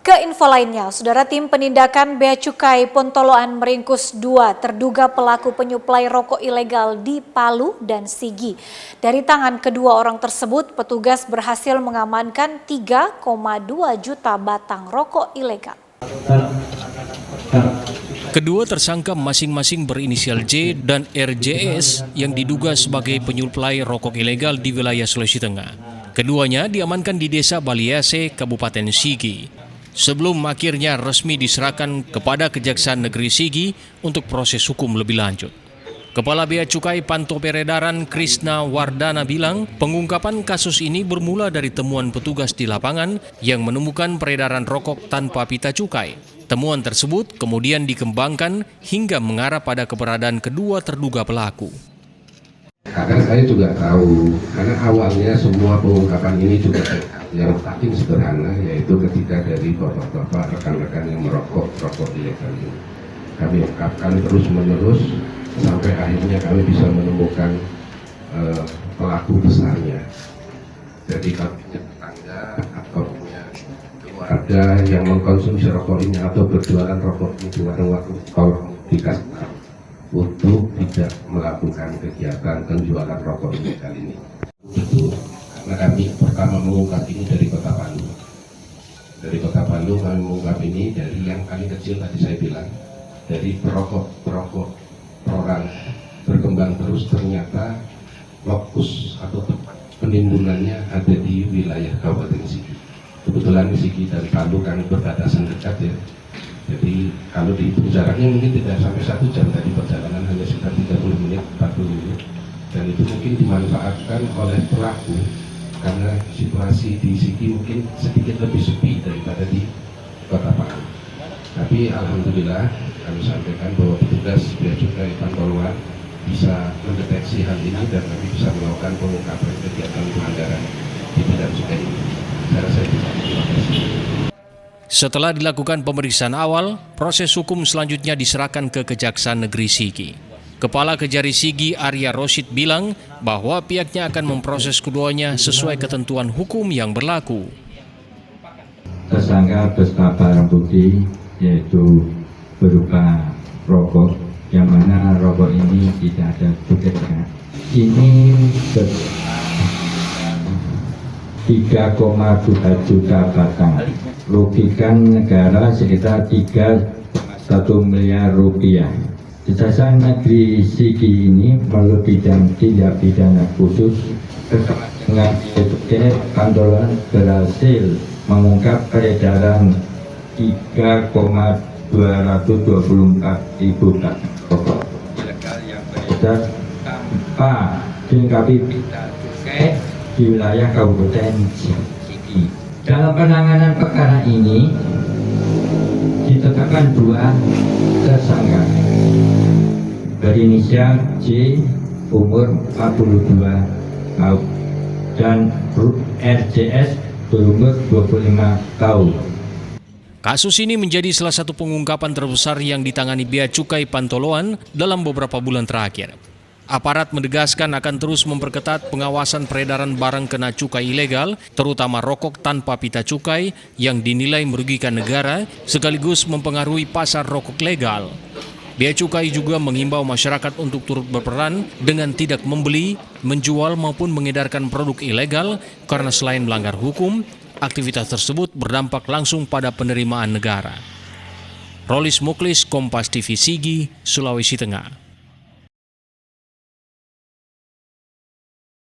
Ke info lainnya, Saudara, tim penindakan Bea Cukai Pontoloan meringkus 2 terduga pelaku penyuplai rokok ilegal di Palu dan Sigi. Dari tangan kedua orang tersebut, petugas berhasil mengamankan 3,2 juta batang rokok ilegal. Kedua tersangka masing-masing berinisial J dan RJS yang diduga sebagai penyuplai rokok ilegal di wilayah Sulawesi Tengah. Keduanya diamankan di Desa Baliase, Kabupaten Sigi. Sebelum akhirnya resmi diserahkan kepada Kejaksaan Negeri Sigi untuk proses hukum lebih lanjut. Kepala Bea Cukai Pantau Peredaran Krisna Wardana bilang, pengungkapan kasus ini bermula dari temuan petugas di lapangan yang menemukan peredaran rokok tanpa pita cukai. Temuan tersebut kemudian dikembangkan hingga mengarah pada keberadaan kedua terduga pelaku. Karena saya juga tahu, karena awalnya semua pengungkapan ini juga yang paling sederhana, yaitu ketika dari bapak-bapak rekan-rekan yang merokok rokok ilegal ini. Kami ungkapkan terus menerus sampai akhirnya kami bisa menemukan pelaku besarnya. Jadi kami punya tetangga atau punya keluarga yang mengkonsumsi rokok ini atau berjualan rokok ini di warung-warung, tolong dikasih tahu untuk tidak melakukan kegiatan penjualan rokok ilegal ini. Itu karena kami pertama mengungkap ini dari Kota Palu. Dari Kota Palu kami mengungkap ini dari yang paling kecil tadi saya bilang, dari perokok orang berkembang terus, ternyata lokus atau tempat penimbunannya ada di wilayah Kabupaten Sigi. Kebetulan Sigi dan Palu kan berbatasan dekat ya. Jadi kalau dihitung jaraknya mungkin tidak sampai 1 jam, tadi perjalanan hanya sekitar 30 menit, 40 menit. Dan itu mungkin dimanfaatkan oleh pelaku karena situasi di Sigi mungkin sedikit lebih sepi daripada di Kota Palu. Tapi alhamdulillah kami sampaikan bahwa petugas Bea Cukai Pantoloan bisa mendeteksi hal ini dan kami bisa melakukan pengungkapan kegiatan pelanggaran di bidang cukai ini. Saya rasa itu. Terima kasih. Setelah dilakukan pemeriksaan awal, proses hukum selanjutnya diserahkan ke Kejaksaan Negeri Sigi. Kepala Kejari Sigi Arya Rosyid bilang bahwa pihaknya akan memproses keduanya sesuai ketentuan hukum yang berlaku. Tersangka beserta barang bukti yaitu berupa rokok, yang mana rokok ini tidak ada cukainya. Ini 3,2 juta batang, rugikan negara sekitar 3,1 miliar rupiah. Kejaksaan Negeri Sigi ini melalui bidang tindak pidana khusus dengan Bea Pantoloan berhasil mengungkap peredaran 3,224 ribu batang rokok ilegal yang beredar tanpa dilengkapi pita cukai di wilayah Kabupaten Sigi. Dalam penanganan perkara ini ditetapkan 2 tersangka berinisial J umur 42 tahun dan RJS berumur 25 tahun. Kasus ini menjadi salah satu pengungkapan terbesar yang ditangani Bea Cukai Pantoloan dalam beberapa bulan terakhir. Aparat menegaskan akan terus memperketat pengawasan peredaran barang kena cukai ilegal, terutama rokok tanpa pita cukai yang dinilai merugikan negara sekaligus mempengaruhi pasar rokok legal. Bea Cukai juga menghimbau masyarakat untuk turut berperan dengan tidak membeli, menjual maupun mengedarkan produk ilegal karena selain melanggar hukum, aktivitas tersebut berdampak langsung pada penerimaan negara. Rolis Muklis, Kompas TV Sigi, Sulawesi Tengah.